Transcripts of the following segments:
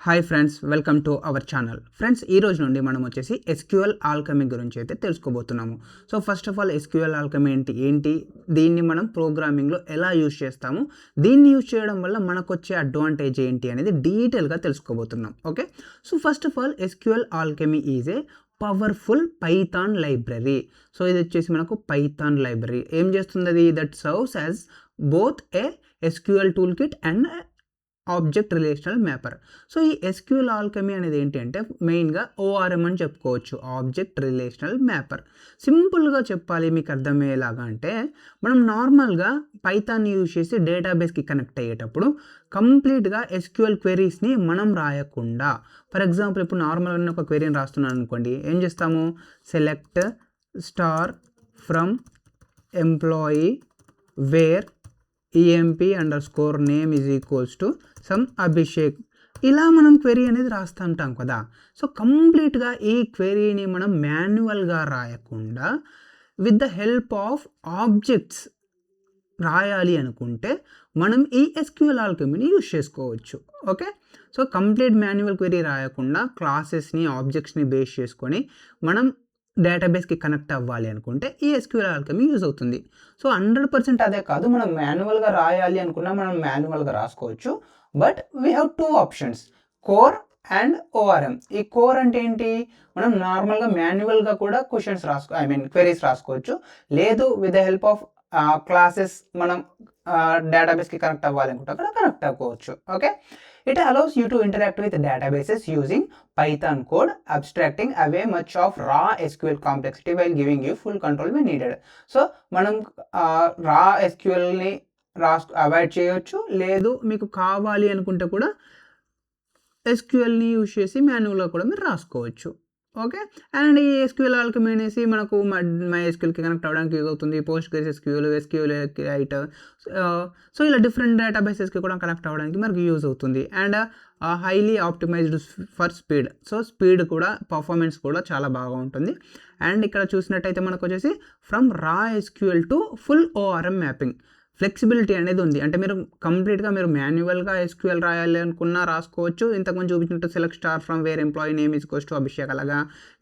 Hi friends, welcome to our channel. Friends, ఈ రోజు నుండి మనం వచ్చేసి ఎస్క్యూఎల్ ఆల్కమీ గురించి అయితే తెలుసుకోబోతున్నాము. So first of all SQL Alchemy ఏంటి, దీన్ని మనం ప్రోగ్రామింగ్లో ఎలా యూజ్ చేస్తాము, దీన్ని యూజ్ చేయడం వల్ల మనకు వచ్చే అడ్వాంటేజ్ ఏంటి అనేది డీటెయిల్గా తెలుసుకోబోతున్నాం. Okay, so first of all SQL alchemy is a powerful Python library. So ఇది వచ్చేసి మనకు పైథాన్ లైబ్రరీ ఏం చేస్తుంది, అది that serves as both A SQL tool kit and object relational mapper. So ఈ ఎస్క్యూఎల్ ఆల్కమీ అనేది ఏంటి అంటే మెయిన్గా ఓఆర్ఎం అని చెప్పుకోవచ్చు, ఆబ్జెక్ట్ రిలేషనల్ మ్యాపర్. సింపుల్గా చెప్పాలి మీకు అర్థమయ్యేలాగా అంటే, మనం నార్మల్గా పైథాన్ యూజ్ చేసి డేటాబేస్కి కనెక్ట్ అయ్యేటప్పుడు కంప్లీట్గా ఎస్క్యూఎల్ క్వెరీస్ని మనం రాయకుండా, ఫర్ ఎగ్జాంపుల్ ఇప్పుడు నార్మల్గా ఒక క్వెరీని రాస్తున్నాను అనుకోండి, ఏం చేస్తాము, select star from employee wear emp_name is equals to some Abhishek, ఇలా మనం క్వెరీ అనేది రాస్తూ ఉంటాం కదా. సో కంప్లీట్గా ఈ క్వెరీని మనం మాన్యువల్గా రాయకుండా with the help of objects రాయాలి అనుకుంటే మనం ఈ ఎస్క్యూఎల్ ఆల్కమీని యూజ్ చేసుకోవచ్చు. Okay, so complete manual query రాయకుండా క్లాసెస్ని ఆబ్జెక్ట్స్ని బేస్ చేసుకొని మనం డేటాబేస్కి కనెక్ట్ అవ్వాలి అనుకుంటే ఈ ఎస్క్యూఎల్ ఆల్కమీ యూజ్ అవుతుంది. సో 100% అదే కాదు, మనం మాన్యువల్గా రాయాలి అనుకున్నా మనం మాన్యువల్గా రాసుకోవచ్చు. But we have two options, core and ORM. ఈ కోర్ అంటే ఏంటి, మనం నార్మల్గా మాన్యువల్గా కూడా క్వశ్చన్స్ క్వెరీస్ రాసుకోవచ్చు, లేదు with the help of classes మనం డేటాబేస్కి కనెక్ట్ అవ్వాలి అనుకుంటే అక్కడ కనెక్ట్ అవ్వచ్చు. Okay, it allows you to interact with databases using Python code, abstracting away much of raw SQL complexity while giving you full control when needed. So మనం రా ఎస్క్యూఎల్ని avoid చేయొచ్చు, లేదు మీకు కావాలి అనుకుంటే కూడా ఎస్క్యూఎల్ని యూజ్ చేసి మాన్యువల్గా కూడా మీరు రాసుకోవచ్చు. ఓకే, అండ్ ఈ ఎస్క్యూఎల్ ఆల్కమీ అనేసి మనకు మై ఎస్క్యూఎల్కి కనెక్ట్ అవ్వడానికి యూజ్ అవుతుంది, పోస్ట్ గ్రెస్ ఎస్క్యూఎల్ రైట్, సో ఇలా డిఫరెంట్ డేటాబేసెస్కి కూడా కనెక్ట్ అవ్వడానికి మనకు యూజ్ అవుతుంది. And highly optimised for speed, so speed కూడా పర్ఫార్మెన్స్ కూడా చాలా బాగా ఉంటుంది. అండ్ ఇక్కడ చూసినట్టయితే మనకు వచ్చేసి ఫ్రమ్ రా SQL to full ORM mapping flexibility అనేది ఉంది. అంటే మీరు కంప్లీట్గా మీరు మాన్యువల్గా ఎస్క్యూఎల్ రాయాలి అనుకున్నా రాసుకోవచ్చు, ఇంతకుముందు చూపించినట్టు select star from where employee name is equals to Abhishek అలాగా,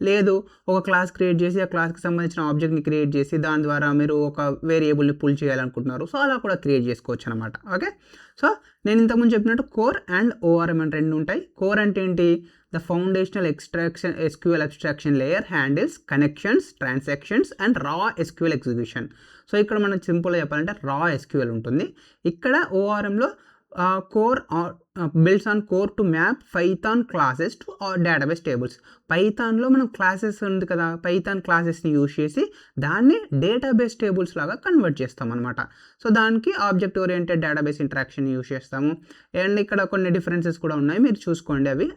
లేదు ఒక క్లాస్ క్రియేట్ చేసి ఆ క్లాస్కి సంబంధించిన ఆబ్జెక్ట్ని క్రియేట్ చేసి దాని ద్వారా మీరు ఒక వేరియబుల్ని పుల్ చేయాలనుకుంటున్నారు, సో అలా కూడా క్రియేట్ చేసుకోవచ్చు అనమాట. ఓకే, సో నేను ఇంతకుముందు చెప్పినట్టు కోర్ అండ్ ఓఆర్ఎం అని రెండు ఉంటాయి. కోర్ అంటే ఏంటి, the foundational SQL abstraction layer handles connections, transactions and raw SQL execution. So ఇక్కడ మనం సింపుల్గా చెప్పాలంటే రా ఎస్క్యూఎల్ ఉంటుంది. ఇక్కడ ఓఆర్ఎంలో core builds on core to map Python classes to database tables. పైథాన్లో మనం క్లాసెస్ ఉంది కదా, పైథాన్ క్లాసెస్ని యూజ్ చేసి దాన్ని డేటాబేస్ టేబుల్స్ లాగా కన్వర్ట్ చేస్తాం అనమాట. సో దానికి object oriented database interaction use చేస్తాము. అండ్ ఇక్కడ కొన్ని డిఫరెన్సెస్ కూడా ఉన్నాయి, మీరు చూసుకోండి. అవి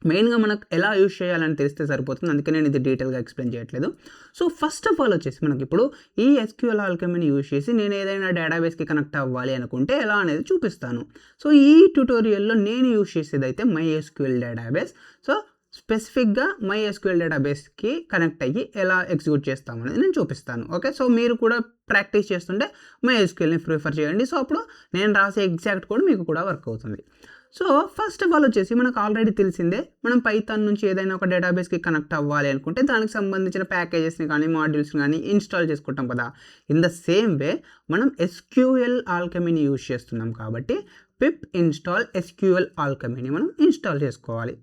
మెయిన్గా మనకు ఎలా యూజ్ చేయాలని తెలిస్తే సరిపోతుంది, అందుకే నేను ఇది డీటెయిల్గా ఎక్స్ప్లెయిన్ చేయట్లేదు. సో ఫస్ట్ ఆఫ్ ఆల్ వచ్చేసి మనకి ఇప్పుడు ఈ ఎస్క్యూఎల్ ఆల్కమీని యూజ్ చేసి నేను ఏదైనా డేటాబేస్కి కనెక్ట్ అవ్వాలి అనుకుంటే ఎలా అనేది చూపిస్తాను. సో ఈ ట్యూటోరియల్లో నేను యూజ్ చేసేది అయితే మై ఎస్క్యూఎల్ డేటాబేస్. సో స్పెసిఫిక్గా మై ఎస్క్యూఎల్ డేటాబేస్కి కనెక్ట్ అయ్యి ఎలా ఎగ్జిక్యూట్ చేస్తామనేది నేను చూపిస్తాను. ఓకే, సో మీరు కూడా ప్రాక్టీస్ చేస్తుంటే మై ఎస్క్యూఎల్ని ప్రిఫర్ చేయండి, సో అప్పుడు నేను రాసే ఎగ్జాక్ట్ కూడా మీకు కూడా వర్క్ అవుతుంది. సో ఫస్ట్ ఆఫ్ ఆల్ వచ్చేసి మనకు ఆల్రెడీ తెలిసిందే, మనం పైథాన్ నుంచి ఏదైనా ఒక డేటాబేస్కి కనెక్ట్ అవ్వాలి అనుకుంటే దానికి సంబంధించిన ప్యాకేజెస్ని కానీ మాడ్యూల్స్ని కానీ ఇన్స్టాల్ చేసుకుంటాం కదా. ఇన్ ద సేమ్ వే మనం ఎస్క్యూఎల్ ఆల్కమీని యూజ్ చేస్తున్నాం కాబట్టి పిప్ ఇన్స్టాల్ ఎస్క్యూఎల్ ఆల్కమీని మనం ఇన్స్టాల్ చేసుకోవాలి.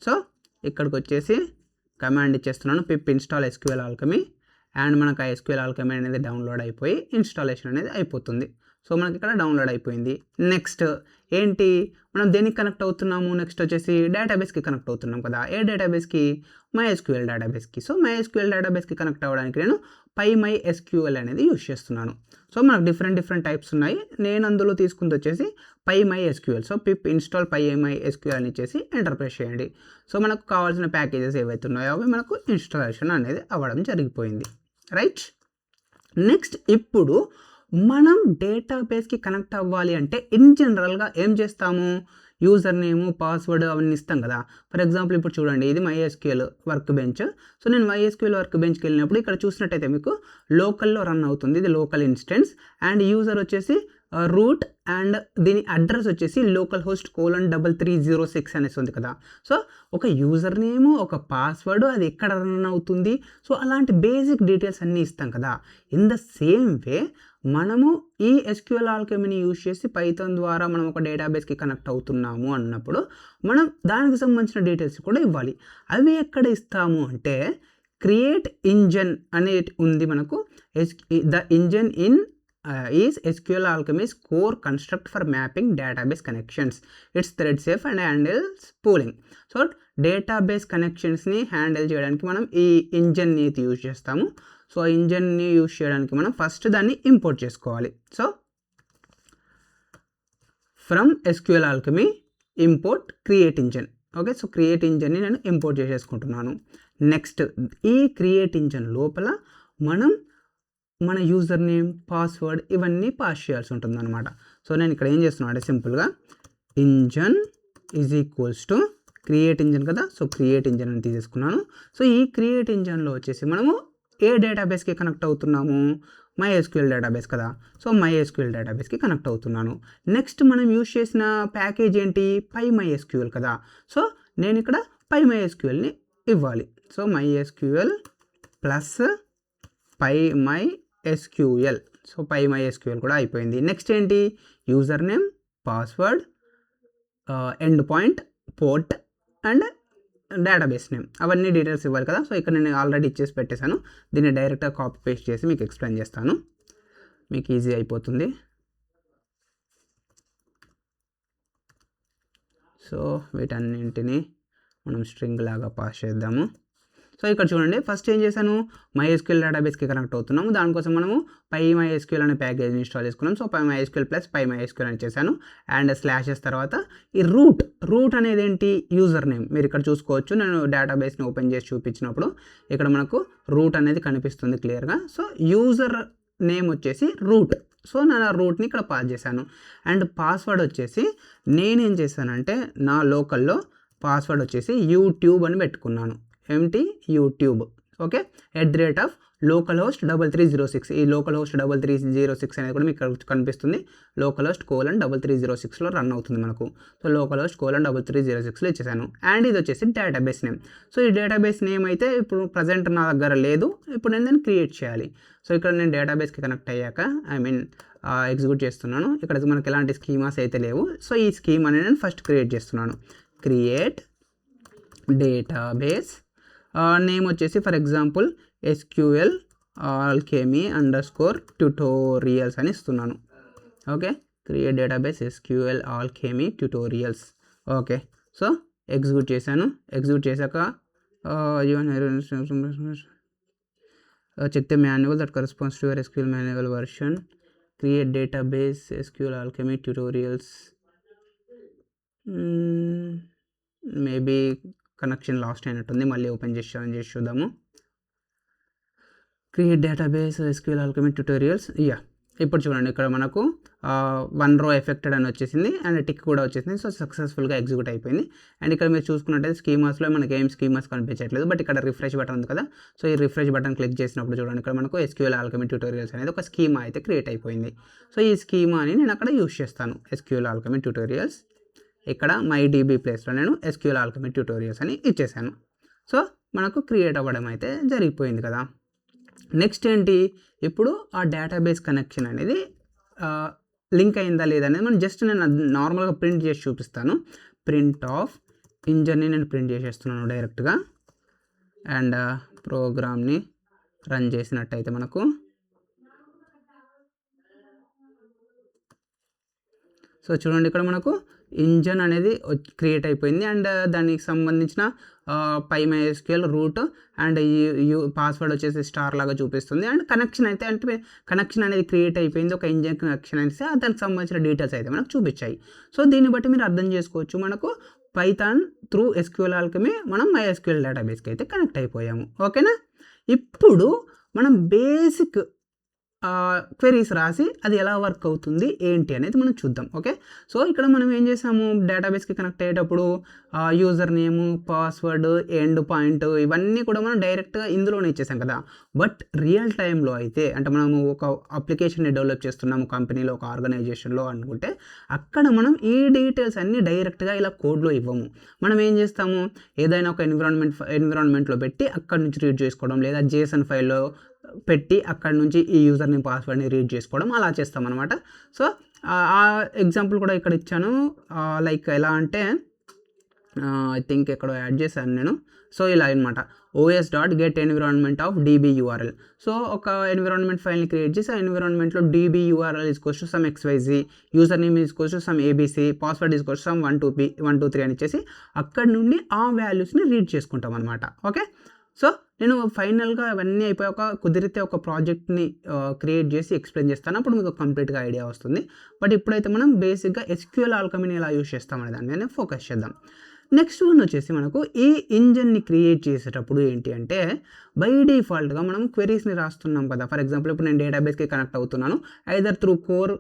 సో ఇక్కడికి వచ్చేసి కమాండ్ ఇచ్చేస్తున్నాను, పిప్ ఇన్స్టాల్ ఎస్క్యూఎల్ ఆల్కమీ, అండ్ మనకు ఆ ఎస్క్యూఎల్ ఆల్కమీ అనేది డౌన్లోడ్ అయిపోయి ఇన్స్టాలేషన్ అనేది అయిపోతుంది. సో మనకి ఇక్కడ డౌన్లోడ్ అయిపోయింది. నెక్స్ట్ ఏంటి, మనం దేనికి కనెక్ట్ అవుతున్నాము, నెక్స్ట్ వచ్చేసి డేటాబేస్కి కనెక్ట్ అవుతున్నాం కదా. ఏ డేటాబేస్కి, మై ఎస్క్యూఎల్ డేటాబేస్కి. సో మై ఎస్క్యూఎల్ డేటాబేస్కి కనెక్ట్ అవ్వడానికి నేను మై ఎస్క్యూఎల్ అనేది యూజ్ చేస్తున్నాను. సో మనకు డిఫరెంట్ టైప్స్ ఉన్నాయి, నేను అందులో తీసుకుంది వచ్చేసి MySQL. So pip install MySQL అని ఇచ్చేసి ఎంటర్ ప్రెస్ చేయండి. సో మనకు కావాల్సిన ప్యాకేజెస్ ఏవైతే ఉన్నాయో అవి మనకు ఇన్స్టాలేషన్ అనేది అవ్వడం జరిగిపోయింది. రైట్, నెక్స్ట్ ఇప్పుడు మనం డేటాబేస్కి కనెక్ట్ అవ్వాలి అంటే ఇన్ జనరల్గా ఏం చేస్తాము, యూజర్ నేము పాస్వర్డ్ అవన్నీ ఇస్తాం కదా. ఫర్ ఎగ్జాంపుల్ ఇప్పుడు చూడండి, ఇది MySQL వర్క్ బెంచ్. సో నేను MySQL వర్క్ బెంచ్కి వెళ్ళినప్పుడు ఇక్కడ చూసినట్టయితే మీకు లోకల్లో రన్ అవుతుంది, ఇది లోకల్ ఇన్స్టెన్స్. అండ్ యూజర్ వచ్చేసి రూట్ అండ్ దీని అడ్రస్ వచ్చేసి localhost:330 అనేసి ఉంది కదా. సో ఒక యూజర్ నేమ్, ఒక పాస్వర్డ్, అది ఎక్కడ రన్ అవుతుంది, సో అలాంటి బేసిక్ డీటెయిల్స్ అన్నీ ఇస్తాం కదా. ఇన్ ద సేమ్ వే మనము ఈ SQL ఆల్కెమీని యూజ్ చేసి పైథాన్ ద్వారా మనం ఒక డేటాబేస్కి కనెక్ట్ అవుతున్నాము అన్నప్పుడు మనం దానికి సంబంధించిన డీటెయిల్స్ కూడా ఇవ్వాలి. అవి ఎక్కడ ఇస్తాము అంటే క్రియేట్ ఇంజన్ అనేది ఉంది మనకు. The engine in is SQL Alchemy's core construct for mapping database connections. It's thread safe and handles pooling. So database కనెక్షన్స్ని హ్యాండిల్ చేయడానికి మనం ఈ ఇంజన్ని యూజ్ చేస్తాము. సో ఇంజన్ని యూజ్ చేయడానికి మనం ఫస్ట్ దాన్ని ఇంపోర్ట్ చేసుకోవాలి. So from SQL Alchemy import create engine. Okay, so create ఇంజన్ని నేను ఇంపోర్ట్ చేసేసుకుంటున్నాను. నెక్స్ట్ ఈ క్రియేట్ ఇంజన్ లోపల మనం మన యూజర్ నేమ్, పాస్వర్డ్ ఇవన్నీ పాస్ చేయాల్సి ఉంటుంది అనమాట. సో నేను ఇక్కడ ఏం చేస్తున్నాను అంటే సింపుల్గా engine is equals to create engine కదా. సో క్రియేట్ ఇంజన్ అని తీసేసుకున్నాను. సో ఈ క్రియేట్ ఇంజన్లో వచ్చేసి మనము ఏ డేటాబేస్కి కనెక్ట్ అవుతున్నాము, MySQL డేటాబేస్ కదా. సో MySQL డేటాబేస్కి కనెక్ట్ అవుతున్నాను. నెక్స్ట్ మనం యూజ్ చేసిన ప్యాకేజ్ ఏంటి, PyMySQL కదా. సో నేను ఇక్కడ PyMySQLని ఇవ్వాలి. So MySQL plus PyMySQL. So PyMySQL కూడా అయిపోయింది. నెక్స్ట్ ఏంటి, user name, password, end point, port and database name, అవన్నీ డీటెయిల్స్ ఇవ్వాలి కదా. సో ఇక్కడ నేను ఆల్రెడీ ఇచ్చేసి పెట్టేశాను. దీన్ని డైరెక్ట్గా కాపీ పేస్ట్ చేసి మీకు ఎక్స్ప్లెయిన్ చేస్తాను, మీకు ఈజీ అయిపోతుంది. సో వీటన్నింటినీ మనం స్ట్రింగ్ లాగా పాస్ చేద్దాము. సో ఇక్కడ చూడండి, ఫస్ట్ ఏం చేశాను, MySQL డేటాబేస్కి కనెక్ట్ అవుతున్నాము. దానికోసం మనము PyMySQL అనే ప్యాకేజ్ ఇన్స్టాల్ చేసుకున్నాం. సో PyMySQL ప్లస్ PyMySQL అని చేశాను. అండ్ స్లాషెస్ తర్వాత ఈ రూట్ అనేది ఏంటి, యూజర్ నేమ్. మీరు ఇక్కడ చూసుకోవచ్చు, నేను డేటాబేస్ని ఓపెన్ చేసి చూపించినప్పుడు ఇక్కడ మనకు రూట్ అనేది కనిపిస్తుంది క్లియర్గా. సో యూజర్ నేమ్ వచ్చేసి రూట్. సో నేను ఆ రూట్ని ఇక్కడ పాస్ చేశాను. అండ్ పాస్వర్డ్ వచ్చేసి నేనేం చేశానంటే నా లోకల్లో పాస్వర్డ్ వచ్చేసి యూట్యూబ్ అని పెట్టుకున్నాను. ఏంటి, యూట్యూబ్. Okay, @localhost:330. ఈ localhost:330 అనేది కూడా మీకు కనిపిస్తుంది. localhost:330లో రన్ అవుతుంది మనకు. సో localhost:330లో ఇచ్చేసాను. అండ్ ఇది వచ్చేసి డేటాబేస్ నేమ్. సో ఈ డేటాబేస్ నేమ్ అయితే ఇప్పుడు ప్రజెంట్ నా దగ్గర లేదు, ఇప్పుడు నేను దాన్ని క్రియేట్ చేయాలి. సో ఇక్కడ నేను డేటాబేస్కి కనెక్ట్ అయ్యాక ఎగ్జిక్యూట్ చేస్తున్నాను. ఇక్కడ మనకి ఎలాంటి స్కీమాస్ అయితే లేవు. సో ఈ స్కీమ్ అనేది నేను ఫస్ట్ క్రియేట్ చేస్తున్నాను. క్రియేట్ డేటాబేస్ నేమ్ వచ్చేసి for example SQL Alchemy _tutorials అని ఇస్తున్నాను. Okay, create database SQL Alchemy tutorials. Okay, so execute చేశాను. ఎగ్జిక్యూట్ చేశాక check the manual that corresponds to your SQL manual version. Create database SQL Alchemy tutorials. Maybe connection lost అయినట్టుంది, మళ్ళీ open చేసి చూద్దాము. Create database SQL Alchemy tutorials. ఇప్పుడు చూడండి, ఇక్కడ మనకు 1 row ఎఫెక్టెడ్ అని వచ్చేసింది అండ్ టిక్ కూడా వచ్చేసింది. సో సక్సెస్ఫుల్గా ఎగ్జిక్యూట్ అయిపోయింది. అండ్ ఇక్కడ మీరు చూసుకున్నట్టయితే స్కీమాస్లో మనకి ఏం స్కీమాస్ కనిపించట్లేదు, బట్ ఇక్కడ రిఫ్రెష్ బటన్ ఉంది కదా. సో ఈ రిఫ్రెష్ బటన్ క్లిక్ చేసినప్పుడు చూడండి, ఇక్కడ మనకు SQL Alchemy tutorials అనేది ఒక స్కీమా అయితే క్రియేట్ అయిపోయింది. సో ఈ స్కీమాని నేను అక్కడ యూజ్ చేస్తాను. SQL Alchemy tutorials. ఇక్కడ MyDB ప్లేస్లో నేను SQL Alchemy tutorials అని ఇచ్చేసాను. సో మనకు క్రియేట్ అవ్వడం అయితే జరిగిపోయింది కదా. నెక్స్ట్ ఏంటి, ఇప్పుడు ఆ డేటాబేస్ కనెక్షన్ అనేది లింక్ అయిందా లేదా అనేది మనం జస్ట్ నేను నార్మల్గా ప్రింట్ చేసి చూపిస్తాను. ప్రింట్ ఆఫ్ ఇంజన్ని నేను ప్రింట్ చేసేస్తున్నాను డైరెక్ట్గా. అండ్ ప్రోగ్రామ్ని రన్ చేసినట్టయితే మనకు సో చూడండి, ఇక్కడ మనకు ఇంజన్ అనేది క్రియేట్ అయిపోయింది. అండ్ దానికి సంబంధించిన PyMySQL రూట్ అండ్ పాస్వర్డ్ వచ్చేసి స్టార్ లాగా చూపిస్తుంది. అండ్ కనెక్షన్ అయితే అంటే కనెక్షన్ అనేది క్రియేట్ అయిపోయింది, ఒక ఇంజన్ కనెక్షన్ అయితే దానికి సంబంధించిన డీటెయిల్స్ అయితే మనకు చూపించాయి. సో దీన్ని బట్టి మీరు అర్థం చేసుకోవచ్చు, మనకు పైథాన్ త్రూ SQL Alchemy మనం MySQL డేటాబేస్కి అయితే కనెక్ట్ అయిపోయాము. ఓకేనా, ఇప్పుడు మనం బేసిక్ క్వెరీస్ రాసి అది ఎలా వర్క్ అవుతుంది ఏంటి అనేది మనం చూద్దాం. ఓకే, సో ఇక్కడ మనం ఏం చేసాము, డేటాబేస్కి కనెక్ట్ అయ్యేటప్పుడు user name, password, end point ఇవన్నీ కూడా మనం డైరెక్ట్గా ఇందులోనే ఇచ్చేసాం కదా. బట్ రియల్ టైంలో అయితే అంటే మనము ఒక అప్లికేషన్ని డెవలప్ చేస్తున్నాము కంపెనీలో, ఒక ఆర్గనైజేషన్లో అనుకుంటే అక్కడ మనం ఈ డీటెయిల్స్ అన్నీ డైరెక్ట్గా ఇలా కోడ్లో ఇవ్వము. మనం ఏం చేస్తాము, ఏదైనా ఒక ఎన్విరాన్మెంట్లో పెట్టి అక్కడ నుంచి రీడ్ చేసుకోవడం, లేదా జేసన్ ఫైల్లో పెట్టి అక్కడ నుంచి ఈ యూజర్ నేమ్ పాస్వర్డ్ని రీడ్ చేసుకోవడం అలా చేస్తాం అనమాట. సో ఆ ఎగ్జాంపుల్ కూడా ఇక్కడ ఇచ్చాను. లైక్ ఎలా అంటే ఐ థింక్ ఎక్కడో యాడ్ చేశాను నేను. సో ఇలా అనమాట, os.get environment of db_url. So ఒక ఎన్విరాన్మెంట్ ఫైల్ని క్రియేట్ చేసి ఆ ఎన్విరాన్మెంట్లో db_url equals to some xyz, user name equals to some abc, password equals to some 123 అని ఇచ్చేసి అక్కడ నుండి ఆ వాల్యూస్ని రీడ్ చేసుకుంటాం అనమాట. ఓకే, సో నేను ఫైనల్గా అవన్నీ అయిపోయాక కుదిరితే ఒక ప్రాజెక్ట్ని క్రియేట్ చేసి ఎక్స్ప్లెయిన్ చేస్తాను, అప్పుడు మీకు కంప్లీట్గా ఐడియా వస్తుంది. బట్ ఇప్పుడైతే మనం బేసిక్గా SQL ఆల్కమీని ఎలా యూజ్ చేస్తామనే దాని మీద ఫోకస్ చేద్దాం. నెక్స్ట్ వన్ వచ్చేసి మనకు ఈ ఇంజన్ని క్రియేట్ చేసేటప్పుడు ఏంటి అంటే బై డిఫాల్ట్గా మనం క్వెరీస్ని రాస్తున్నాం కదా. ఫర్ ఎగ్జాంపుల్ ఇప్పుడు నేను డేటాబేస్కి కనెక్ట్ అవుతున్నాను, ఐదర్ త్రూ కోర్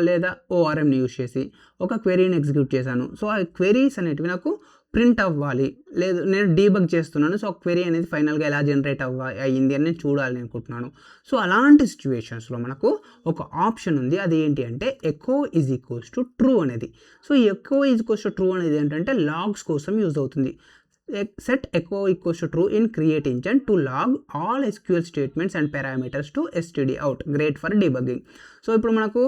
లేదా ORMని యూజ్ చేసి ఒక క్వెరీని ఎగ్జిక్యూట్ చేశాను. సో ఆ క్వెరీస్ అనేటివి నాకు ప్రింట్ అవ్వాలి, లేదు నేను డీబగ్ చేస్తున్నాను, సో క్వెరీ అనేది ఫైనల్గా ఎలా జనరేట్ అయ్యింది అని నేను చూడాలి అనుకుంటున్నాను. సో అలాంటి సిచ్యువేషన్స్లో మనకు ఒక ఆప్షన్ ఉంది, అది ఏంటి అంటే echo is equals to true అనేది. సో ఈ echo is equals to true అనేది ఏంటంటే లాగ్స్ కోసం యూజ్ అవుతుంది. set echo equals to true in create engine to log all SQL statements and parameters to std out, great for debugging. So ఇప్పుడు మనకు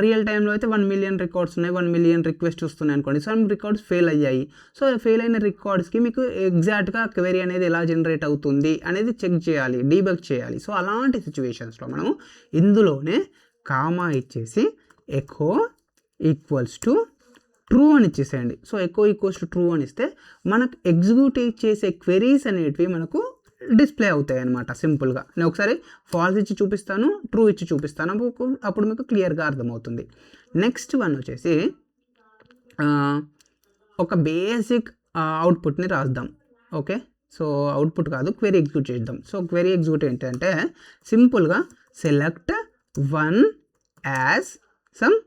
real టైంలో అయితే 1 million records ఉన్నాయి, 1 million request వస్తున్నాయి అనుకోండి. సమ్ రికార్డ్స్ ఫెయిల్ అయ్యాయి. So fail అయిన రికార్డ్స్కి మీకు ఎగ్జాక్ట్గా క్వెరీ అనేది ఎలా జనరేట్ అవుతుంది అనేది చెక్ చేయాలి, డీబగ్ చేయాలి. సో అలాంటి సిచ్యువేషన్స్లో మనము ఇందులోనే కామా ఇచ్చేసి ఎకో ఈక్వల్స్ టు ట్రూ అని ఇచ్చేసేయండి. So echo equals to true అని ఇస్తే మనకు ఎగ్జిక్యూట్ చేసే క్వెరీస్ అనేటివి మనకు డిస్ప్లే అవుతాయి అన్నమాట. సింపుల్గా నేను ఒకసారి ఫాల్స్ ఇచ్చి చూపిస్తాను, ట్రూ ఇచ్చి చూపిస్తాను, అప్పుడు మీకు క్లియర్గా అర్థమవుతుంది. నెక్స్ట్ వన్ వచ్చేసి ఒక బేసిక్ అవుట్పుట్ని రాద్దాం. ఓకే, సో అవుట్పుట్ కాదు, క్వెరీ ఎగ్జిక్యూట్ చేద్దాం. సో క్వెరీ ఎగ్జిక్యూట్ ఏంటంటే సింపుల్గా select one as some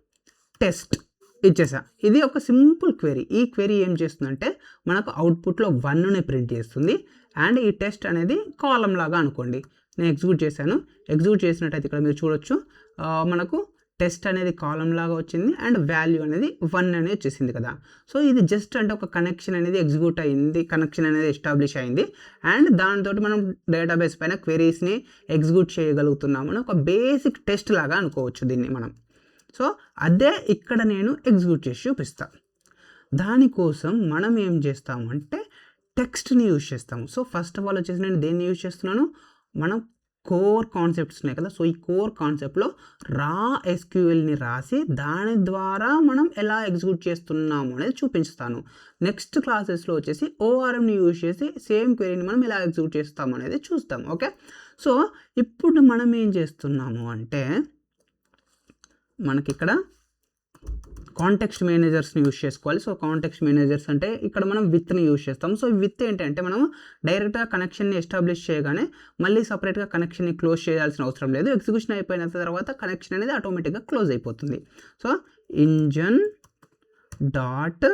test ఇచ్చేసా. ఇది ఒక సింపుల్ క్వెరీ. ఈ క్వెరీ ఏం చేస్తుందంటే మనకు అవుట్పుట్లో 1ని ప్రింట్ చేస్తుంది, అండ్ ఈ టెస్ట్ అనేది కాలం లాగా అనుకోండి. నేను ఎగ్జిక్యూట్ చేశాను, ఎగ్జిక్యూట్ చేసినట్టయితే ఇక్కడ మీరు చూడొచ్చు మనకు టెస్ట్ అనేది కాలం లాగా వచ్చింది, అండ్ వాల్యూ అనేది 1 అనేది వచ్చేసింది కదా. సో ఇది జస్ట్ అంటే ఒక కనెక్షన్ అనేది ఎగ్జిక్యూట్ అయింది, కనెక్షన్ అనేది ఎస్టాబ్లిష్ అయింది, అండ్ దాంతో మనం డేటాబేస్ పైన క్వెరీస్ని ఎగ్జిక్యూట్ చేయగలుగుతున్నాము అని ఒక బేసిక్ టెస్ట్ లాగా అనుకోవచ్చు దీన్ని మనం. సో అదే ఇక్కడ నేను ఎగ్జిక్యూట్ చేసి చూపిస్తాను. దానికోసం మనం ఏం చేస్తామంటే టెక్స్ట్ని యూజ్ చేస్తాము. సో ఫస్ట్ ఆఫ్ ఆల్ వచ్చేసి నేను దేన్ని యూజ్ చేస్తున్నాను, మనం కోర్ కాన్సెప్ట్స్ ఉన్నాయి కదా. సో ఈ కోర్ కాన్సెప్ట్లో రా SQLని రాసి దాని ద్వారా మనం ఎలా ఎగ్జిక్యూట్ చేస్తున్నాము అనేది చూపిస్తాను. నెక్స్ట్ క్లాసెస్లో వచ్చేసి ORMని యూజ్ చేసి సేమ్ క్వెరీని మనం ఎలా ఎగ్జిక్యూట్ చేస్తాము అనేది చూస్తాం. ఓకే, సో ఇప్పుడు మనం ఏం చేస్తున్నాము అంటే మనకి ఇక్కడ కాంటెక్స్ట్ మేనేజర్స్ని యూజ్ చేసుకోవాలి. సో కాంటెక్స్ట్ మేనేజర్స్ అంటే ఇక్కడ మనం విత్ని యూజ్ చేస్తాం. సో విత్ ఏంటంటే మనం డైరెక్ట్గా కనెక్షన్ని ఎస్టాబ్లిష్ చేయగానే మళ్ళీ సపరేట్గా కనెక్షన్ని క్లోజ్ చేయాల్సిన అవసరం లేదు. ఎగ్జిక్యూషన్ అయిపోయిన తర్వాత కనెక్షన్ అనేది ఆటోమేటిక్గా క్లోజ్ అయిపోతుంది. సో ఇంజన్ డాట్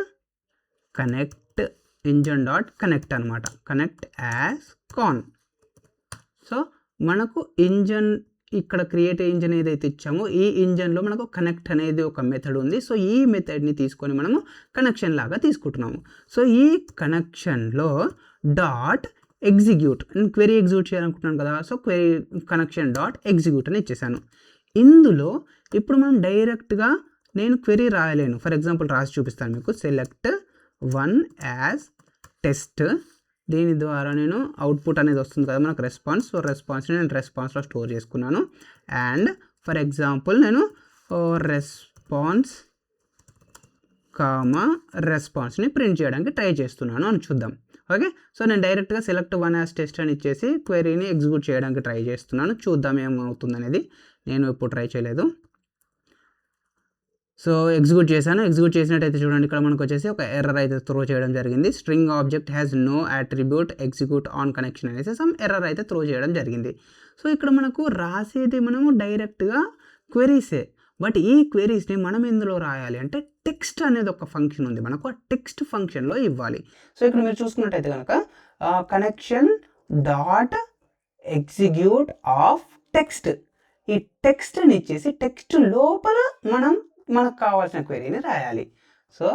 కనెక్ట్ అనమాట, కనెక్ట్ యాజ్ కాన్. సో మనకు ఇంజన్ ఇక్కడ క్రియేట్ ఇంజన్ ఏదైతే ఇచ్చామో ఈ ఇంజన్లో మనకు కనెక్ట్ అనేది ఒక మెథడ్ ఉంది. సో ఈ మెథడ్ని తీసుకొని మనము కనెక్షన్ లాగా తీసుకుంటున్నాము. సో ఈ కనెక్షన్లో డాట్ ఎగ్జిక్యూట్, నేను క్వెరీ ఎగ్జిక్యూట్ చేయాలనుకుంటున్నాను కదా. So query connection dot execute అని ఇచ్చేసాను. ఇందులో ఇప్పుడు మనం డైరెక్ట్గా నేను క్వెరీ రాయలేను. ఫర్ ఎగ్జాంపుల్ రాసి చూపిస్తాను మీకు. సెలెక్ట్ వన్ యాజ్ టెస్ట్, దీని ద్వారా నేను అవుట్పుట్ అనేది వస్తుంది కదా మనకు రెస్పాన్స్. సో రెస్పాన్స్ని నేను రెస్పాన్స్లో స్టోర్ చేసుకున్నాను, అండ్ ఫర్ ఎగ్జాంపుల్ నేను రెస్పాన్స్ రెస్పాన్స్ని ప్రింట్ చేయడానికి ట్రై చేస్తున్నాను అని చూద్దాం. ఓకే, సో నేను డైరెక్ట్గా సెలెక్ట్ వన్ యాజ్ టెస్ట్ అని ఇచ్చేసి క్వెరీని ఎగ్జిక్యూట్ చేయడానికి ట్రై చేస్తున్నాను. చూద్దాం ఏమవుతుంది అనేది. నేను ఎప్పుడు ట్రై చేయలేదు. సో ఎగ్జిక్యూట్ చేశాను. ఎగ్జిక్యూట్ చేసినట్టయితే చూడండి ఇక్కడ మనకు వచ్చేసి ఒక ఎర్రర్ అయితే త్రో చేయడం జరిగింది. String object has no attribute execute on connection అనేసి సమ్ ఎర్రర్ అయితే త్రో చేయడం జరిగింది. సో ఇక్కడ మనకు రాసేది మనము డైరెక్ట్గా క్వెరీసే, బట్ ఈ క్వెరీస్ని మనం ఎందులో రాయాలి అంటే టెక్స్ట్ అనేది ఒక ఫంక్షన్ ఉంది మనకు, ఆ టెక్స్ట్ ఫంక్షన్లో ఇవ్వాలి. సో ఇక్కడ మీరు చూసుకున్నట్టయితే కనుక connection dot execute of text, ఈ టెక్స్ట్ని ఇచ్చేసి టెక్స్ట్ లోపల మనకు కావాల్సిన క్వెరీని రాయాలి. సో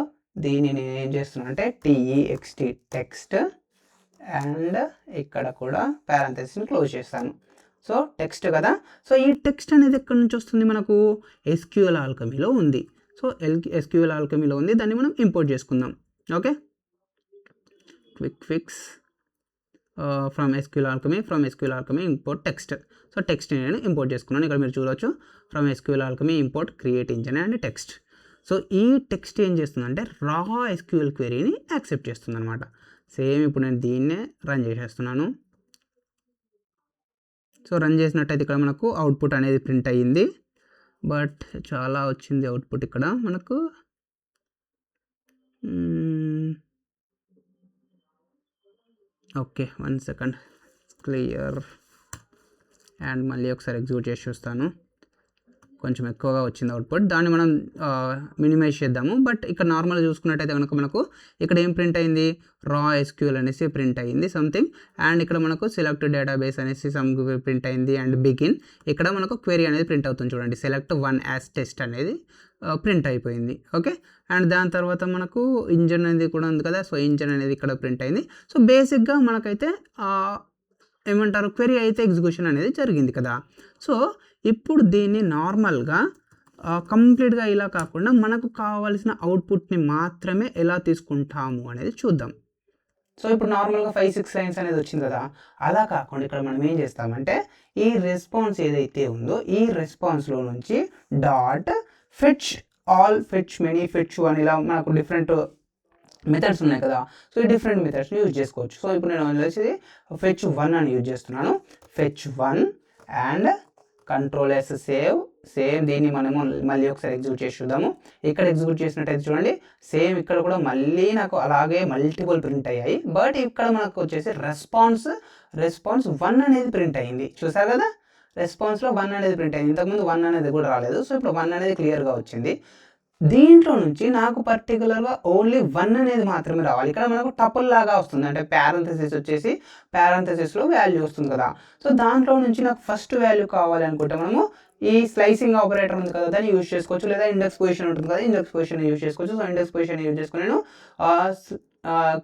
దీన్ని నేను ఏం చేస్తున్నాను అంటే TEXT టెక్స్ట్ అండ్ ఇక్కడ కూడా పారాంథసిస్ని క్లోజ్ చేస్తాను. సో టెక్స్ట్ కదా. సో ఈ టెక్స్ట్ అనేది ఎక్కడి నుంచి వస్తుంది మనకు, SQL ఆల్కమీలో ఉంది. సో SQL ఆల్కమీలో ఉంది, దాన్ని మనం ఇంపోర్ట్ చేసుకుందాం. Okay, quick fix from SQL alchemy import text. So text నేను ఇంపోర్ట్ చేసుకున్నాను. ఇక్కడ మీరు చూడవచ్చు from SQL alchemy import create engine and text. So ఈ టెక్స్ట్ ఏం చేస్తుందంటే రా SQL క్వెరీని యాక్సెప్ట్ చేస్తుంది అనమాట. సేమ్ ఇప్పుడు నేను దీన్నే రన్ చేసేస్తున్నాను. సో రన్ చేసినట్టయితే ఇక్కడ మనకు అవుట్పుట్ అనేది ప్రింట్ అయ్యింది, బట్ చాలా వచ్చింది అవుట్పుట్ ఇక్కడ మనకు. ఓకే, 1 సెకండ్, క్లియర్ అండ్ మళ్ళీ ఒకసారి ఎగ్జిక్యూట్ చేసి చూస్తాను. కొంచెం ఎక్కువగా వచ్చింది అవుట్పుట్, దాన్ని మనం మినిమైజ్ చేద్దాము. బట్ ఇక్కడ నార్మల్గా చూసుకున్నట్టయితే కనుక మనకు ఇక్కడ ఏం ప్రింట్ అయింది, రా SQL అనేసి ప్రింట్ అయ్యింది సంథింగ్, అండ్ ఇక్కడ మనకు సెలెక్ట్ డేటాబేస్ అనేసి సమ్ ప్రింట్ అయింది, అండ్ బిగిన్ ఇక్కడ మనకు క్వెరీ అనేది ప్రింట్ అవుతుంది చూడండి, సెలెక్ట్ 1 యాజ్ టెస్ట్ అనేది ప్రింట్ అయిపోయింది. ఓకే, అండ్ దాని తర్వాత మనకు ఇంజన్ అనేది కూడా ఉంది కదా, సో ఇంజన్ అనేది ఇక్కడ ప్రింట్ అయింది. సో బేసిక్గా మనకైతే ఏమంటారు క్వెరీ అయితే ఎగ్జిక్యూషన్ అనేది జరిగింది కదా. సో ఇప్పుడు దీన్ని నార్మల్గా కంప్లీట్గా ఇలా కాకుండా మనకు కావాల్సిన అవుట్పుట్ని మాత్రమే ఎలా తీసుకుంటాము అనేది చూద్దాం. సో ఇప్పుడు నార్మల్గా 5-6 లైన్స్ అనేది వచ్చింది కదా, అలా కాకుండా ఇక్కడ మనం ఏం చేస్తామంటే ఈ రెస్పాన్స్ ఏదైతే ఉందో ఈ రెస్పాన్స్లో నుంచి dot fetch all, fetch many, fetch one, ఇలా మనకు డిఫరెంట్ మెథడ్స్ ఉన్నాయి కదా. సో ఈ డిఫరెంట్ మెథడ్స్ని యూజ్ చేసుకోవచ్చు. సో ఇప్పుడు నేను వచ్చేసి ఫెచ్ 1 అని యూజ్ చేస్తున్నాను. ఫెచ్ 1 అండ్ కంట్రోల్-S సేమ్ దీన్ని మనము మళ్ళీ ఒకసారి ఎగ్జిక్యూట్ చేసి చూద్దాము. ఇక్కడ ఎగ్జిక్యూట్ చేసినట్టయితే చూడండి, సేమ్ ఇక్కడ కూడా మళ్ళీ నాకు అలాగే మల్టిపుల్ ప్రింట్ అయ్యాయి, బట్ ఇక్కడ మనకు వచ్చేసి రెస్పాన్స్ 1 అనేది ప్రింట్ అయ్యింది. చూసారు కదా, రెస్పాన్స్లో 1 అనేది ప్రింట్ అయింది, ఇంతకుముందు 1 అనేది కూడా రాలేదు. సో ఇప్పుడు 1 అనేది క్లియర్గా వచ్చింది. దీంట్లో నుంచి నాకు పర్టికులర్గా ఓన్లీ 1 అనేది మాత్రమే రావాలి. ఇక్కడ మనకు టపుల్ లాగా వస్తుంది, అంటే పారాంథసిస్ వచ్చేసి పారాంథసిస్లో వాల్యూ వస్తుంది కదా. సో దాంట్లో నుంచి నాకు ఫస్ట్ వాల్యూ కావాలి అనుకుంటే మనము ఈ స్లైసింగ్ ఆపరేటర్ ఉంది కదా, దాన్ని యూజ్ చేసుకోవచ్చు, లేదా ఇండెక్స్ పొజిషన్ ఉంటుంది కదా, ఇండెక్స్ పొజిషన్ యూజ్ చేసుకోవచ్చు. సో ఇండెక్స్ పొజిషన్ యూజ్ చేసుకుని నేను